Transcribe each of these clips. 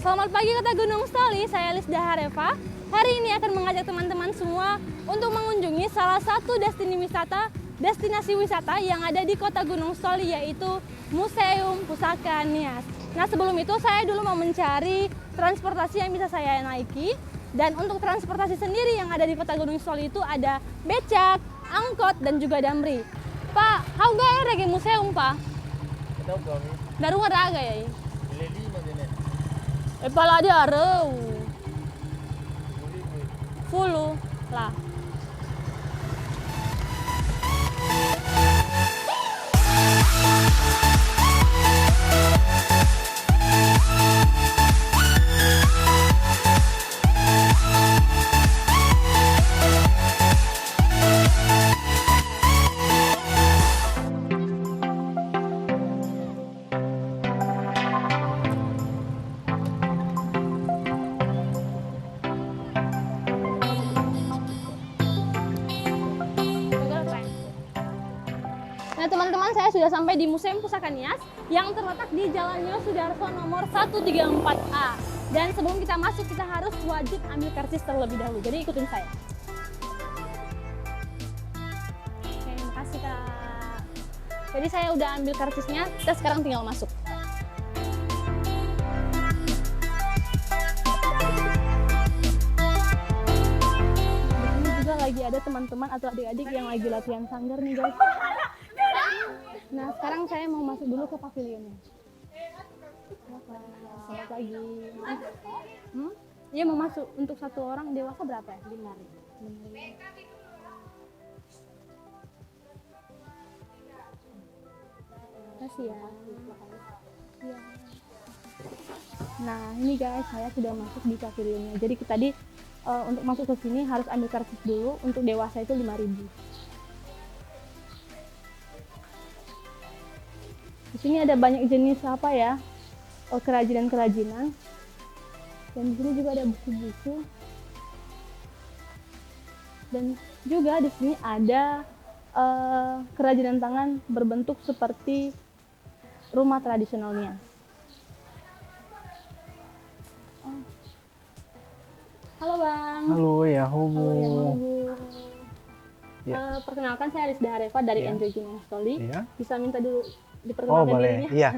Selamat pagi Kota Gunung Stoli, saya Lisda Hareva. Hari ini akan mengajak teman-teman semua untuk mengunjungi salah satu destinasi wisata yang ada di Kota Gunung Stoli, yaitu Museum Pusaka Nias. Nah, sebelum itu saya dulu mau mencari transportasi yang bisa saya naiki. Dan untuk transportasi sendiri yang ada di Kota Gunung Stoli itu ada becak, angkot, dan juga damri. Pak, how ga rege museum, Pak? Ada kami. Daru ada aga ya? Leli magana. Pala dia areu. Fulu lah. Nah teman-teman, saya sudah sampai di Museum Pusaka Nias yang terletak di Jalan Yosudarso nomor 134A. Dan sebelum kita masuk, kita harus wajib ambil karcis terlebih dahulu. Jadi ikutin saya. Oke, makasih Kak. Jadi saya udah ambil karcisnya, kita sekarang tinggal masuk. Di sini juga lagi ada teman-teman atau adik-adik yang lagi latihan sanggar nih guys. Nah, sekarang saya mau masuk dulu ke pavilionnya. Selamat pagi. Iya, mau masuk. Untuk satu orang dewasa berapa ya? 5.000. Kasih ya. Iya. Nah, ini guys, saya sudah masuk di pavilionnya. Jadi tadi untuk masuk ke sini harus ambil karcis dulu. Untuk dewasa itu 5.000. Di sini ada banyak jenis apa ya, kerajinan-kerajinan. Dan di sini juga ada buku-buku. Dan juga di sini ada kerajinan tangan berbentuk seperti rumah tradisionalnya. Halo Bang. Halo ya, Halo ya, Ya. Perkenalkan, saya Lisda Hareva dari Ya. Enjoy Gunung Stoli. Iya. Bisa minta dulu Oh diperkenalkan boleh, dirinya? iya.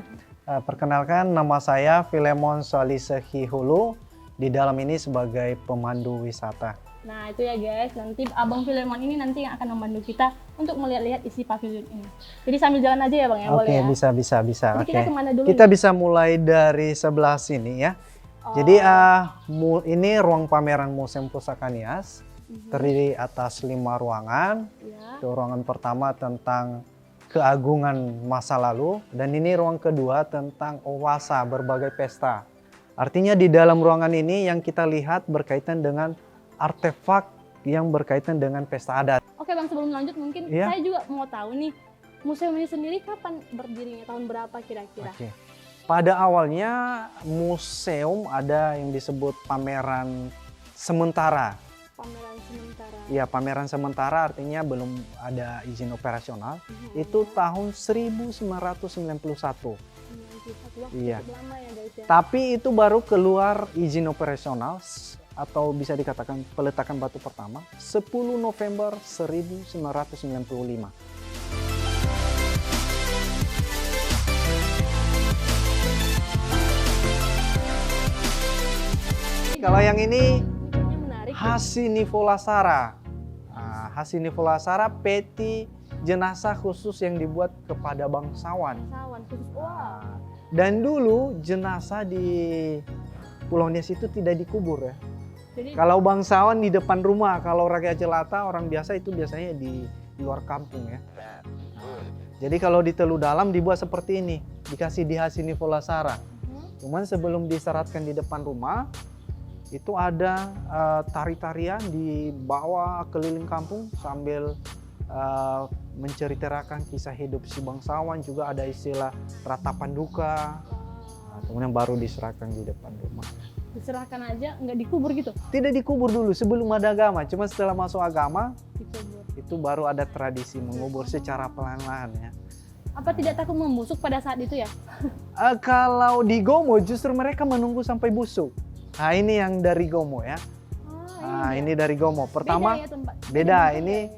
Perkenalkan, nama saya Filemon Solisehihulu. Di dalam ini sebagai pemandu wisata. Nah itu ya guys, nanti Abang Filemon ini nanti yang akan membantu kita untuk melihat-lihat isi pavilion ini. Jadi sambil jalan aja ya Bang ya, boleh Oke, ya? bisa. Jadi Oke. kita kemana dulu Kita nih? bisa mulai dari sebelah sini ya. Oh. Jadi ini ruang pameran Museum Pusaka Nias. Terdiri atas 5 ruangan. Ya. Itu ruangan pertama tentang keagungan masa lalu, dan ini ruang kedua tentang owasa, berbagai pesta. Artinya di dalam ruangan ini yang kita lihat berkaitan dengan artefak yang berkaitan dengan pesta adat. Oke Bang, sebelum lanjut mungkin Iya. saya juga mau tahu nih, museum ini sendiri kapan berdirinya, tahun berapa kira-kira? Oke. Pada awalnya museum ada yang disebut pameran sementara. Pameran sementara. Ya, pameran sementara artinya belum ada izin operasional. Itu tahun 1991. Iya. Lama ya guys ya. Tapi itu baru keluar izin operasional atau bisa dikatakan peletakan batu pertama 10 November 1995. Kalau yang ini Ini menarik. Hasinivolasara. Nah, Hasinivolasara peti jenazah khusus yang dibuat kepada bangsawan. Sawan khusus. Wah. Dan dulu jenazah di Pulau Nias itu tidak dikubur ya. Jadi Kalau bangsawan di depan rumah, kalau rakyat jelata orang biasa itu biasanya di luar kampung ya. Jadi kalau di Telu Dalam dibuat seperti ini, dikasih di Hasinivolasara. Cuman sebelum diseratkan di depan rumah, itu ada tari-tarian di bawah keliling kampung sambil menceritakan kisah hidup si bangsawan. Juga ada istilah ratapan duka. Kemudian baru diserahkan di depan rumah. diserahkan aja, nggak dikubur gitu? Tidak dikubur dulu sebelum ada agama, cuma setelah masuk agama Dikubur. itu baru ada tradisi mengubur secara pelan-pelan ya. Apa tidak takut membusuk pada saat itu ya? Kalau di Gomo justru mereka menunggu sampai busuk. Nah ini yang dari Gomo ya. Nah ini dari Gomo. Pertama beda ya tempat. beda. bentuknya Ini ya?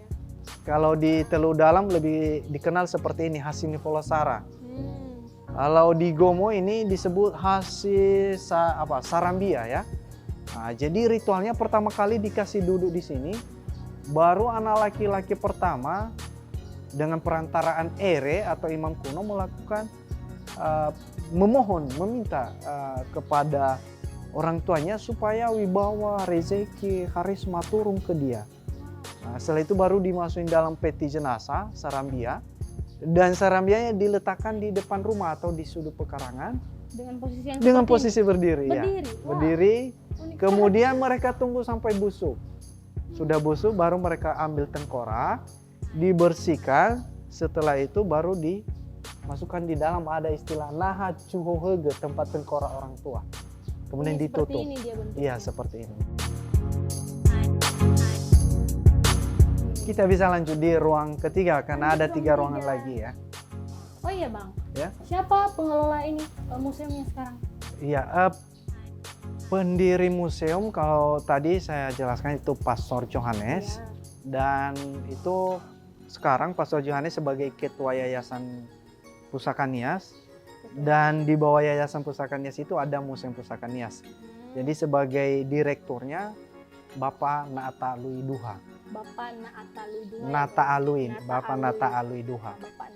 kalau di Teluk Dalam lebih dikenal seperti ini, Hasinivolasara. Hmm. Kalau di Gomo ini disebut Sarambia ya. Nah, jadi ritualnya pertama kali dikasih duduk di sini, baru anak laki-laki pertama dengan perantaraan ere atau imam kuno melakukan meminta kepada orang tuanya supaya wibawa, rezeki, karisma turun ke dia. Nah, setelah itu baru dimasukin dalam peti jenazah, sarambia. Dan sarambianya diletakkan di depan rumah atau di sudut pekarangan dengan posisi yang berdiri. Ya. Wah, Berdiri. unik Kemudian mereka tunggu sampai busuk. Sudah busuk baru mereka ambil tengkorak, dibersihkan. Setelah itu baru dimasukkan di dalam, ada istilah naha cuhohege, tempat tengkorak orang tua. Kemudian Ini ditutup. seperti ini dia bentuknya. Iya, seperti ini. Kita bisa lanjut di ruang ketiga karena ada 3 ruangan lagi ya. Oh iya Bang. Ya. Siapa pengelola ini museumnya sekarang? Iya, pendiri museum kalau tadi saya jelaskan itu Pastor Johannes. Ya. Dan itu sekarang Pastor Johannes sebagai ketua Yayasan Pusaka Nias. Dan di bawah Yayasan Pusaka Nias itu ada Museum Pusaka Nias. Jadi sebagai direkturnya Bapak Nata Alui Duha. Bapak Nata Alui Duha. Nata Alui, Nata Bapak Alui. Nata Alui Duha. Bapak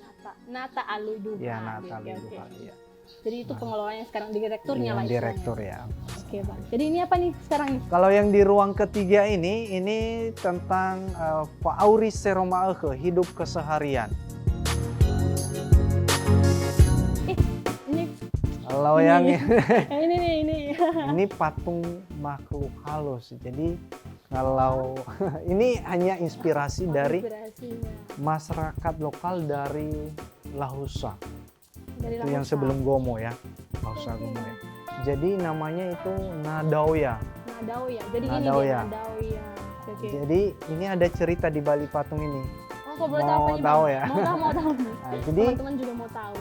Nata Alui Duha. Iya, Nata Alui Oke, Duha. oke. Iya. Jadi itu pengelolanya sekarang, direkturnya Iya, lah istilahnya. direktur ya. Oke Bang. Jadi ini apa nih sekarang nih? Kalau yang di ruang ketiga ini tentang Fa'auris Seromaeke, hidup keseharian. Ini Kalau yang ini nih ini. ini patung makhluk halus. Jadi kalau ini hanya inspirasi dari Inspirasinya. masyarakat lokal dari Lahusa. Dari Itu yang Lahusa. sebelum Gomo ya. Lahusa Gomo ya. Jadi namanya itu Nadaoya. Nadaoya. Jadi ini Nadaoya. dia Nadaoya. Oke. Jadi ini ada cerita di balik patung ini. Oh, kok boleh tahu Mau apa nih, Bang? tahu ya? Mau tahu. Nah, jadi Teman-teman juga mau tahu.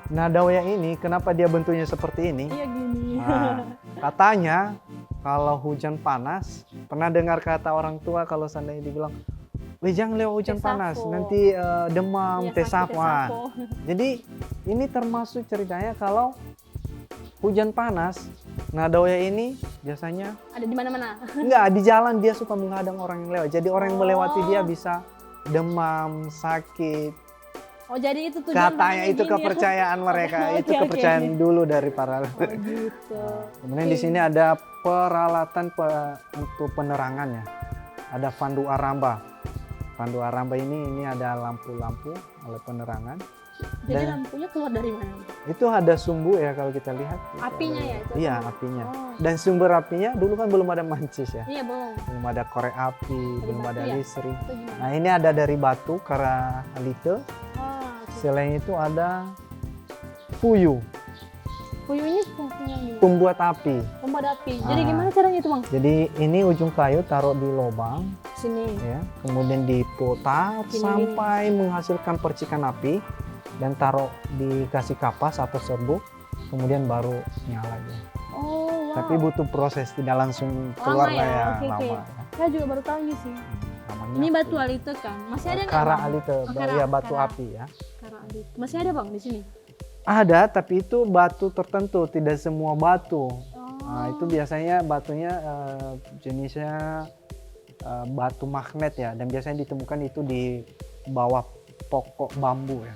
Nadaoya ini kenapa dia bentuknya seperti ini? Iya gini. Nah, katanya kalau hujan panas, pernah dengar kata orang tua kalau seandainya dibilang, "Weh jangan lewat hujan Tesafo. panas, nanti demam, Iya, tesafo." sakit, Jadi ini termasuk ceritanya kalau hujan panas, Nadaoya ini biasanya Ada di mana-mana. enggak di jalan dia suka menghadang orang yang lewat. Jadi orang yang melewati dia Oh. bisa demam, sakit. Oh, jadi itu tujuan Katanya bangunnya itu gini ya? kepercayaan mereka, Oke, itu oke, kepercayaan oke. dulu dari para. Oh, gitu. Kemudian di sini ada peralatan untuk penerangannya. Ada Pandu Aramba. Pandu Aramba ini ada lampu-lampu alat penerangan. Jadi Dan- lampunya keluar dari mana? Itu ada sumbu ya kalau kita lihat. Itu Apinya ada- ya itu? Iya, apinya. Oh. Dan sumber apinya dulu kan belum ada mancis ya. Iya, belum. Belum ada korek api, belum batu ada ya? listrik. Itu gimana? Nah, ini ada dari batu kara alite. Oh, oke. Selain itu ada fuyu, Puyuh ini fungsinya gimana? pembuat api. Pembuat api. Jadi Ah. gimana caranya itu, Bang? Jadi ini ujung kayu taruh di lubang Sini. ya, kemudian diputar Gini, sampai menghasilkan percikan api dan taruh dikasih kapas atau serbuk, kemudian baru nyala dia. Oh, wow. Tapi butuh proses, tidak langsung keluar Lama lah ya? ya, Oke, oke. lama. Ya. Saya juga baru tahu ini sih. Namanya Ini apa? batu alite kan? Masih ada nggak, Kara Bang? alite, Oh, kara- ya batu kara- api ya. Kara alite. Masih ada, Bang, di sini? Ada, tapi itu batu tertentu, tidak semua batu. Oh. Nah, itu biasanya batunya jenisnya batu magnet ya, dan biasanya ditemukan itu di bawah pokok bambu ya.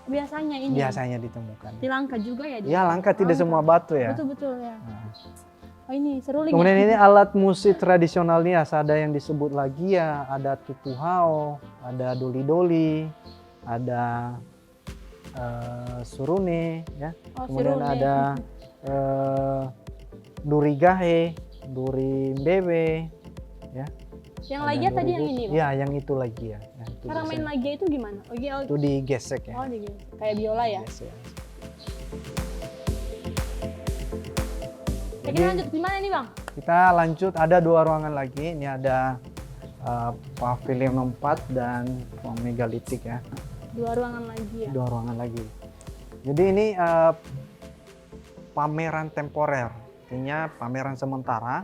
Biasanya ini. Biasanya ditemukan. Di langka juga ya dia? Ya langka, tidak Langka. semua batu ya. Betul-betul ya. Nah. Oh, ini seruling. Kemudian ya? ini alat musik tradisional Nias, ada yang disebut lagia, ada tutuhao, ada doli-doli, ada surune ya. Oh, Kemudian sirune. ada duri gahe, duri bebe ya. Yang Ada lagi tadi yang duri- ini, Bang? Ya, yang itu lagi ya. Ya, itu Cara main biasanya. lagi itu gimana? Oh, iya. Itu digesek ya. Oh, gitu. Kayak biola ya? Gesek. Ya, kita lanjut gimana nih, Bang? Kita lanjut, ada 2 ruangan lagi. Ini ada pavilion 4 dan ruang megalitik ya. 2 ruangan lagi ya. 2 ruangan lagi. Jadi ini pameran temporer, artinya pameran sementara,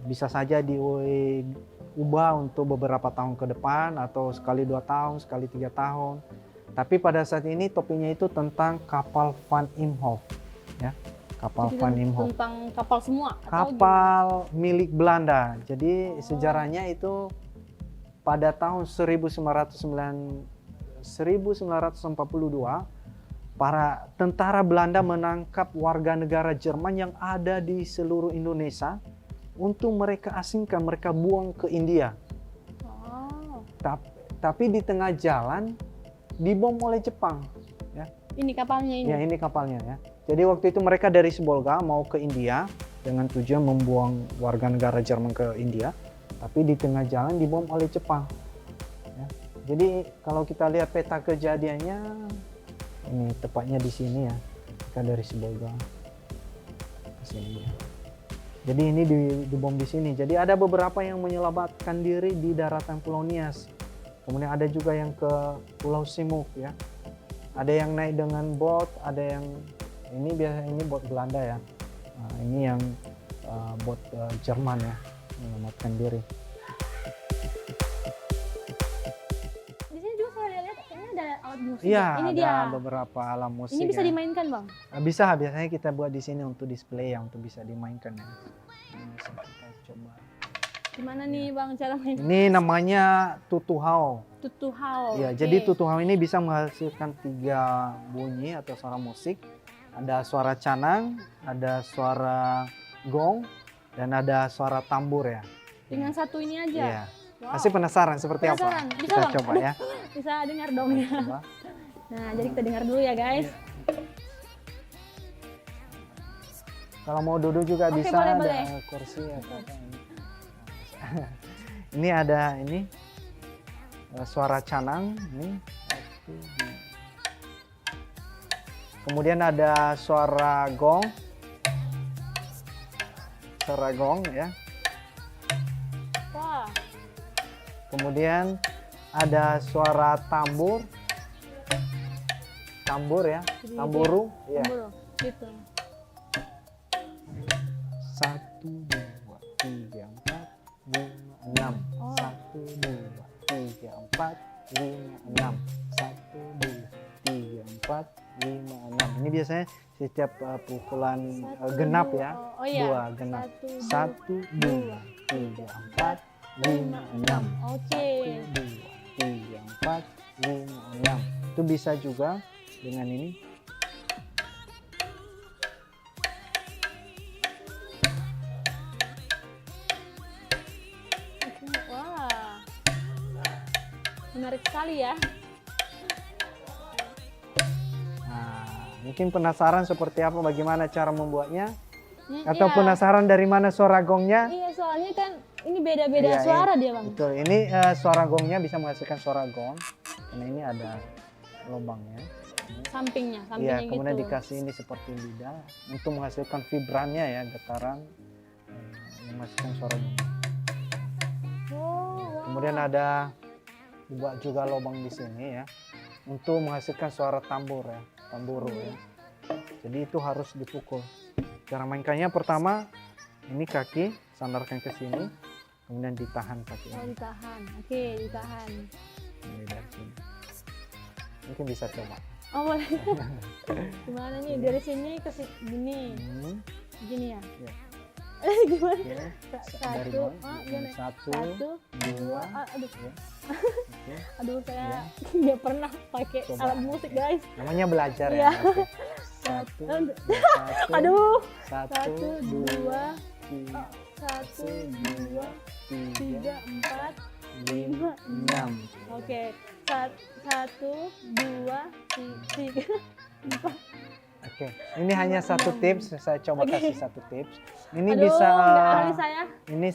bisa saja diubah untuk beberapa tahun ke depan atau sekali 2 tahun, sekali 3 tahun. Tapi pada saat ini topiknya itu tentang kapal Van Imhoff, ya, kapal Jadi Van Imhoff. tentang kapal semua atau Kapal milik Belanda. Jadi sejarahnya itu pada tahun 1942 para tentara Belanda menangkap warga negara Jerman yang ada di seluruh Indonesia untuk mereka asingkan, mereka buang ke India. Oh. Tapi di tengah jalan dibom oleh Jepang. Ya. Ini kapalnya ini. Ya, ini kapalnya ya. Jadi waktu itu mereka dari Sibolga mau ke India dengan tujuan membuang warga negara Jerman ke India, tapi di tengah jalan dibom oleh Jepang. Ya. Jadi kalau kita lihat peta kejadiannya, ini tepatnya di sini ya, kita dari Sibolga ke sini ya. Jadi ini dibom di sini. Jadi ada beberapa yang menyelamatkan diri di daratan Pulau Nias. Kemudian ada juga yang ke Pulau Simuk ya. Ada yang naik dengan bot, ada yang ini biasanya ini bot Belanda ya. Nah, ini yang bot Jerman ya, menyelamatkan diri. Di sini juga saya lihat kayaknya ada alat musik. Iya, Ini ada dia. beberapa alat musik. Ini bisa ya. dimainkan, Bang? Bisa, biasanya kita buat di sini untuk display ya, untuk bisa dimainkan ya. Ini bisa kita coba. Gimana nih, Bang, cara main? Ini namanya tutuhau. Tutuhau. Ya, oke. jadi tutuhau ini bisa menghasilkan 3 bunyi atau suara musik. Ada suara canang, ada suara gong, dan ada suara tambur ya. Dengan satu ini aja. Iya. Wow. Pasti penasaran seperti Penasaran. apa? Bisa, Kita Bang? coba Aduh. ya. Bisa dengar dong ya. Coba. Nah, jadi kita dengar dulu ya, guys. Iya. Kalau mau duduk juga Oke, bisa, boleh, ada boleh. kursi atau apa ini. Ini ada ini suara canang ini. Kemudian ada suara gong. Suara gong ya. Wah. Kemudian ada suara tambur. Tambur ya, Jadi tamburu ya. Tambur. Gitu. 1 2 3 4 5 6. Oh. 1 2 3 4 5 6. 1 2 3 4 5 6. Ini biasanya setiap pukulan genap ya. Oh iya. 2 genap. 1, 1 2 3 4 5 6. Oke. 1 2 3 4 5 6. Itu bisa juga dengan ini. Wah. Menarik sekali ya. Nah, mungkin penasaran seperti apa, bagaimana cara membuatnya? Atau Iya. penasaran dari mana suara gongnya? Iya, soalnya kan ini beda-beda Iya, suara dia, Bang. Betul, ini suara gongnya bisa menghasilkan suara gong. Karena ini ada lubangnya. Sampingnya Iya, gitu. kemudian dikasih ini seperti lidah untuk menghasilkan vibrannya ya, getaran yang menghasilkan suara gong. Oh, wow. Kemudian ada dibuat juga lubang di sini ya, untuk menghasilkan suara tambur ya, tamburu ya. Jadi itu harus dipukul. Cara mainkannya pertama ini kaki sandarkan ke sini, kemudian ditahan kaki Oh, ini. ditahan. Oke, ditahan. Ini dari sini. Mungkin bisa coba. Oh, boleh. Gimana nih? Dari sini ke gini. Gini ya? Iya. Gimana? Oke. Dari Satu. bawah. Oh, gini. Satu, Satu, dua, dua. Aduh, ya. Oke. aduh saya nggak pernah pakai Coba. alat musik, guys. Namanya belajar Iya. ya. Oke. Satu, Aduh. satu, Aduh. satu, dua, tiga, Satu, dua, tiga, tiga, empat. lima, enam. Oke. Satu, dua, tiga, empat. Oke, ini hanya satu tips. Saya coba Oke. kasih satu tips. Ini Aduh, bisa, nggak ahli saya. ini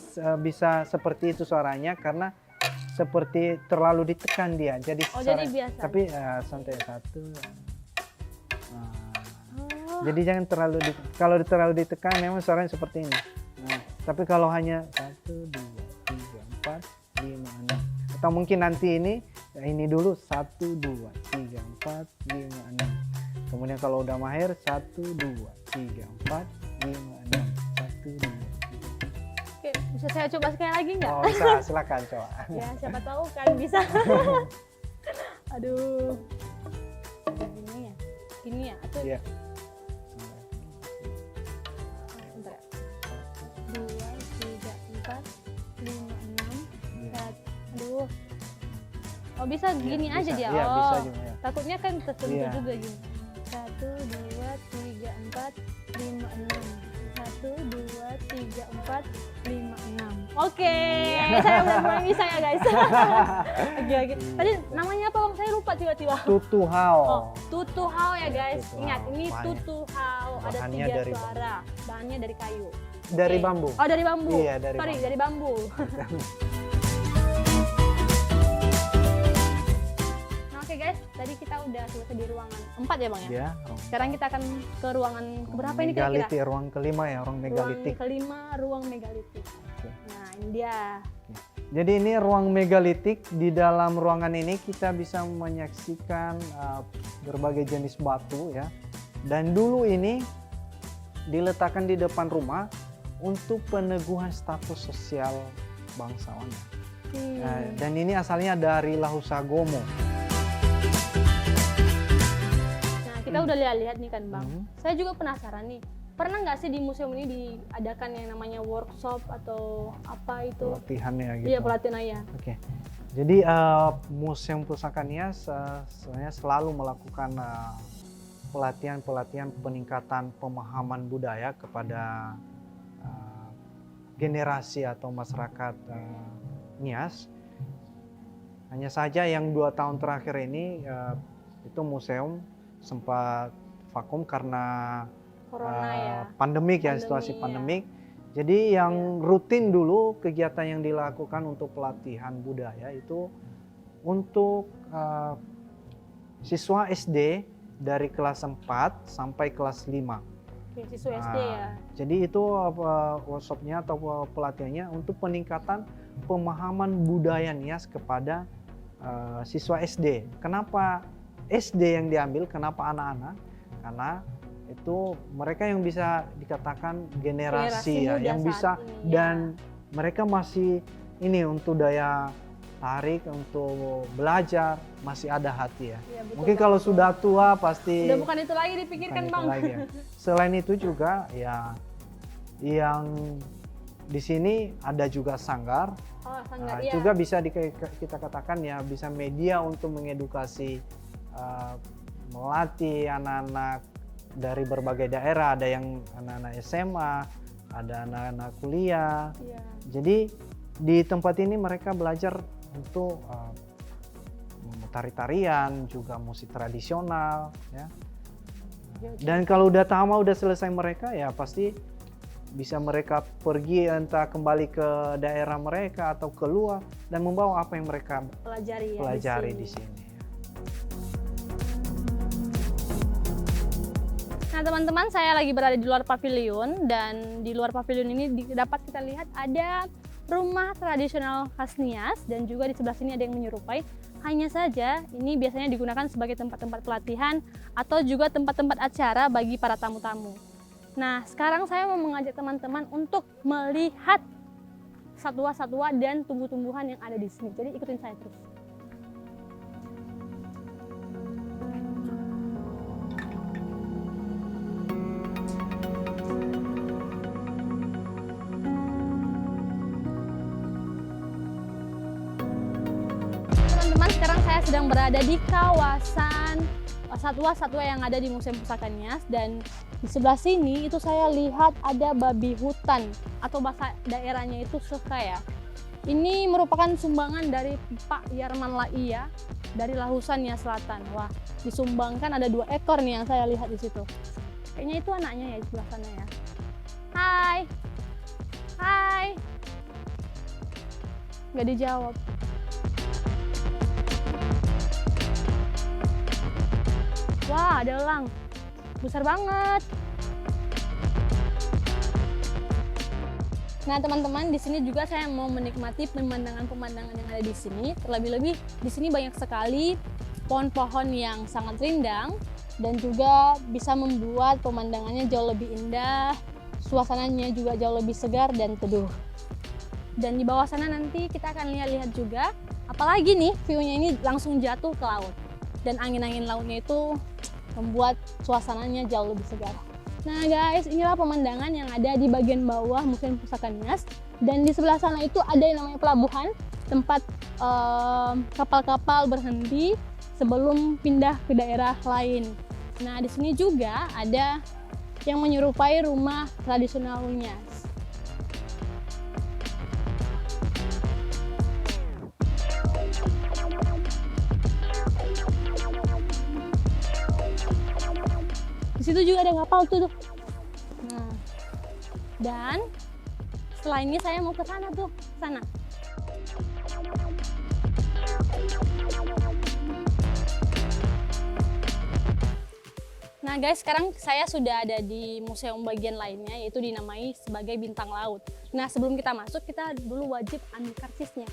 bisa seperti itu suaranya karena seperti terlalu ditekan dia. Jadi, Oh, jadi biasa. Tapi santai satu. Oh. Jadi jangan kalau terlalu ditekan memang suaranya seperti ini. Nah, tapi kalau hanya 1, 2, 3, 4, 5, 6 atau mungkin nanti ini Ini dulu 1, 2, 3, 4, 5, 6. Kemudian kalau udah mahir 1, 2, 3, 4, 5, 6. 1, 2. Oke, bisa saya coba sekali lagi nggak? Oh bisa, silakan coba. Ya, siapa tahu kan bisa. Aduh. Gini ya? Gini ya? Atau Iya. bentar ya. 2, 3, 4, 5, 6. Iya. Aduh. Oh bisa gini Iya, aja bisa. dia? Iya, Oh, bisa juga ya. takutnya kan tertentu Iya. juga gini. 1, 2, 3, 4, 5, 6. 1, 2, 3, 4, 5, 6. Oke, saya udah mulai bisa ya guys. Oke. Tadi namanya apa bang? Saya lupa tiba-tiba. Tutuhao. Oh, tutuhao ya guys. Tutuhao. Ingat, ini Bahannya- tutuhao. Ada bahannya 3 dari suara. Bahannya dari kayu. Dari Oke. bambu. Oh, dari bambu. Iya, dari Sorry, bambu. dari bambu. Nah, oke guys, tadi kita udah selesai di ruangan 4 ya bang ya? Ya. Sekarang kita akan ke ruangan keberapa ini kira-kira? Megalitik, ruang kelima ya, ruang megalitik. Ruang kelima, ruang megalitik. Oke. Nah, ini dia. Jadi ini ruang megalitik. Di dalam ruangan ini kita bisa menyaksikan berbagai jenis batu ya. Dan dulu ini diletakkan di depan rumah untuk peneguhan status sosial bangsawan. Dan ini asalnya dari Lahusagomo. Nah, kita udah lihat-lihat nih kan bang. Mhm. Saya juga penasaran nih. Pernah nggak sih di museum ini diadakan yang namanya workshop atau apa itu? Pelatihannya gitu. Iya, pelatihan ya. Oke. Jadi Museum Pusaka Nias sebenarnya selalu melakukan pelatihan peningkatan pemahaman budaya kepada generasi atau masyarakat Nias. Hanya saja yang 2 tahun terakhir ini itu museum sempat vakum karena Corona ya. pandemik ya, Pandemi, situasi ya. pandemik. Jadi yang rutin dulu kegiatan yang dilakukan untuk pelatihan budaya itu untuk siswa SD dari kelas 4 sampai kelas 5. Oke, siswa SD ya. Jadi itu workshopnya atau pelatihannya untuk peningkatan pemahaman budaya Nias kepada siswa SD. Kenapa SD yang diambil? Kenapa anak-anak? Karena itu mereka yang bisa dikatakan generasi ya, muda yang saat bisa ini, ya. dan mereka masih ini untuk daya tarik untuk belajar masih ada hati ya. Iya, betul, Mungkin Bang. kalau sudah tua pasti Udah bukan itu lagi dipikirkan bukan itu bang. lagi ya. Selain itu juga ya yang di sini ada juga sanggar. Oh, sanggar ya. Juga bisa kita katakan ya bisa media untuk mengedukasi melatih anak-anak dari berbagai daerah, ada yang anak-anak SMA, ada anak-anak kuliah. Iya. Jadi di tempat ini mereka belajar untuk tari-tarian, juga musik tradisional ya. Dan kalau udah tamat, udah selesai mereka ya pasti bisa mereka pergi entah kembali ke daerah mereka atau keluar dan membawa apa yang mereka Pelajari ya. pelajari di sini. Nah teman-teman, saya lagi berada di luar pavilion dan di luar pavilion ini dapat kita lihat ada rumah tradisional khas Nias dan juga di sebelah sini ada yang menyerupai. Hanya saja ini biasanya digunakan sebagai tempat-tempat pelatihan atau juga tempat-tempat acara bagi para tamu-tamu. Nah sekarang saya mau mengajak teman-teman untuk melihat satwa-satwa dan tumbuh-tumbuhan yang ada di sini. Jadi ikutin saya terus. Teman-teman, sekarang saya sedang berada di kawasan satwa-satwa yang ada di Museum Pusaka Nias dan di sebelah sini itu saya lihat ada babi hutan atau bahasa daerahnya itu seka ya. Ini merupakan sumbangan dari Pak Yarman Laia dari Lahusan Nias Selatan. Wah, disumbangkan ada 2 ekor nih yang saya lihat di situ. Kayaknya itu anaknya ya di sebelah sana ya. Hai. Hai. Nggak dijawab. Wah, ada elang. Besar banget. Nah, teman-teman, di sini juga saya mau menikmati pemandangan-pemandangan yang ada di sini. Terlebih-lebih di sini banyak sekali pohon-pohon yang sangat rindang dan juga bisa membuat pemandangannya jauh lebih indah, suasananya juga jauh lebih segar dan teduh. Dan di bawah sana nanti kita akan lihat-lihat juga, apalagi nih view-nya ini langsung jatuh ke laut. Dan angin-angin lautnya itu membuat suasananya jauh lebih segar. Nah guys, inilah pemandangan yang ada di bagian bawah Museum Pusaka Nias. Dan di sebelah sana itu ada yang namanya pelabuhan, tempat kapal-kapal berhenti sebelum pindah ke daerah lain. Nah, di sini juga ada yang menyerupai rumah tradisional Nias. Di situ juga ada kapal tuh. Nah, dan setelah ini saya mau ke sana tuh, sana. Nah guys, sekarang saya sudah ada di museum bagian lainnya, yaitu dinamai sebagai Bintang Laut. Nah, sebelum kita masuk, kita dulu wajib ambil karcisnya.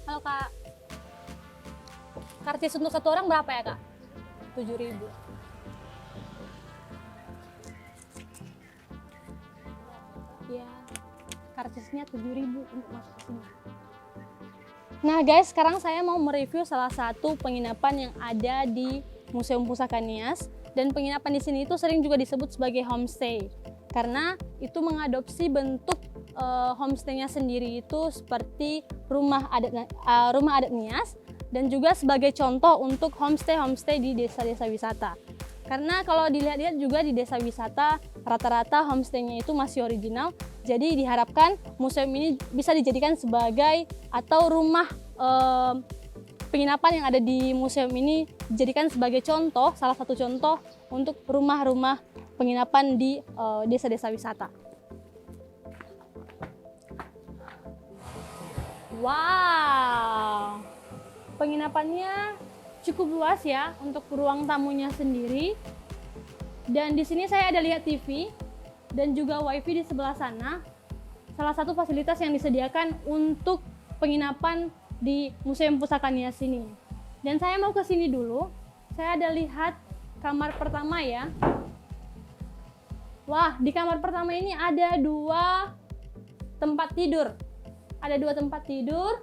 Halo Kak, karcis untuk satu orang berapa ya Kak? 7.000. Ya, karcisnya 7.000 untuk masuk ke sini. Nah guys, sekarang saya mau mereview salah satu penginapan yang ada di Museum Pusaka Nias. Dan penginapan di sini itu sering juga disebut sebagai homestay, karena itu mengadopsi bentuk homestay-nya sendiri itu seperti rumah adat Nias, dan juga sebagai contoh untuk homestay di desa-desa wisata. Karena kalau dilihat-lihat juga di desa wisata, rata-rata homestay-nya itu masih original. Jadi diharapkan museum ini bisa dijadikan sebagai atau rumah penginapan yang ada di museum ini dijadikan sebagai contoh, salah satu contoh untuk rumah-rumah penginapan di desa-desa wisata. Wow, penginapannya cukup luas ya untuk ruang tamunya sendiri. Dan di sini saya ada lihat TV dan juga WiFi di sebelah sana. Salah satu fasilitas yang disediakan untuk penginapan di Museum Pusaka Nias ini. Dan saya mau ke sini dulu. Saya ada lihat kamar pertama ya. Wah, di kamar pertama ini ada 2 tempat tidur. Ada 2 tempat tidur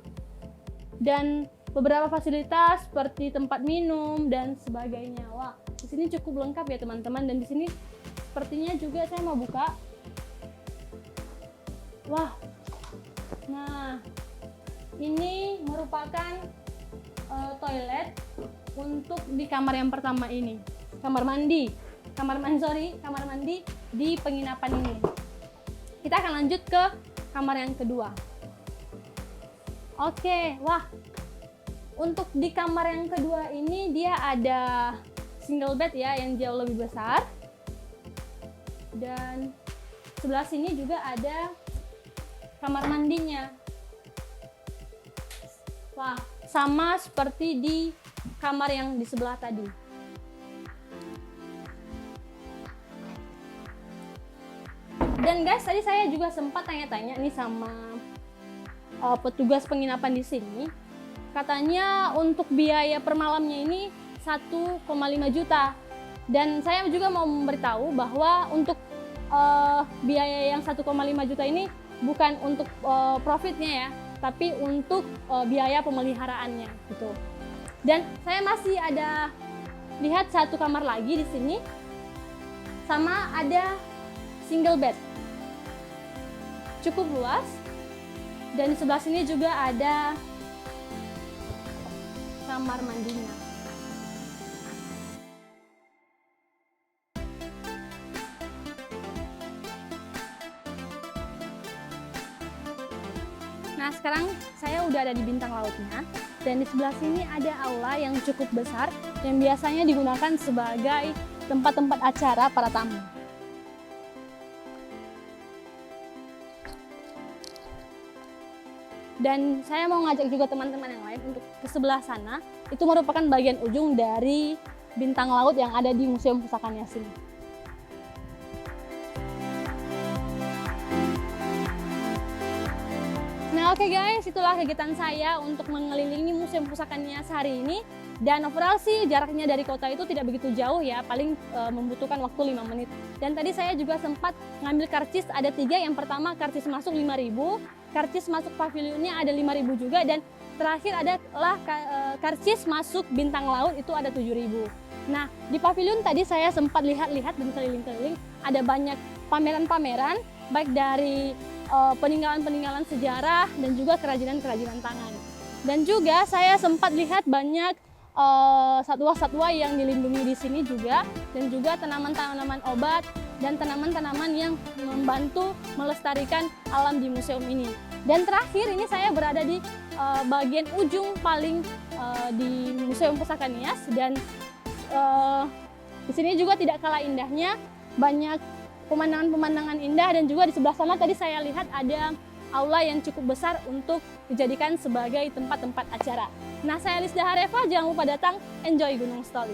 dan beberapa fasilitas seperti tempat minum dan sebagainya. Wah, di sini cukup lengkap ya teman-teman. Dan di sini sepertinya juga saya mau buka. Wah, nah ini merupakan toilet untuk di kamar yang pertama ini. Kamar mandi di penginapan ini. Kita akan lanjut ke kamar yang kedua. Oke, wah. Untuk di kamar yang kedua ini dia ada single bed ya yang jauh lebih besar. Dan sebelah sini juga ada kamar mandinya. Wah, sama seperti di kamar yang di sebelah tadi. Dan guys, tadi saya juga sempat tanya-tanya nih sama petugas penginapan di sini. Katanya untuk biaya per malamnya ini 1,5 juta. Dan saya juga mau memberitahu bahwa untuk biaya yang 1,5 juta ini bukan untuk profitnya ya, tapi untuk biaya pemeliharaannya gitu. Dan saya masih ada lihat 1 kamar lagi di sini, sama ada single bed, cukup luas. Dan di sebelah sini juga ada kamar mandinya. Nah, sekarang saya udah ada di Bintang Lautnya, dan di sebelah sini ada aula yang cukup besar yang biasanya digunakan sebagai tempat-tempat acara para tamu. Dan saya mau ngajak juga teman-teman yang lain untuk ke sebelah sana. Itu merupakan bagian ujung dari bintang laut yang ada di Museum Pusaka Nias ini. Nah oke guys, itulah kegiatan saya untuk mengelilingi Museum Pusaka Nias hari ini. Dan overall sih jaraknya dari kota itu tidak begitu jauh ya, paling membutuhkan waktu 5 menit. Dan tadi saya juga sempat ngambil karcis, ada 3. Yang pertama karcis masuk 5.000, karcis masuk pavilionnya ada 5.000 juga, dan terakhir adalah karcis masuk bintang laut itu ada 7.000. Nah di pavilion tadi saya sempat lihat-lihat dan keliling-keliling, ada banyak pameran-pameran baik dari peninggalan-peninggalan sejarah dan juga kerajinan-kerajinan tangan. Dan juga saya sempat lihat banyak satwa-satwa yang dilindungi di sini juga, dan juga tanaman-tanaman obat dan tanaman-tanaman yang membantu melestarikan alam di museum ini. Dan terakhir ini saya berada di bagian ujung paling di Museum Pusaka Nias, dan di sini juga tidak kalah indahnya, banyak pemandangan-pemandangan indah, dan juga di sebelah sana tadi saya lihat ada aula yang cukup besar untuk dijadikan sebagai tempat-tempat acara. Nah, saya Lisda Hareva, jangan lupa datang, enjoy Gunung Stoli.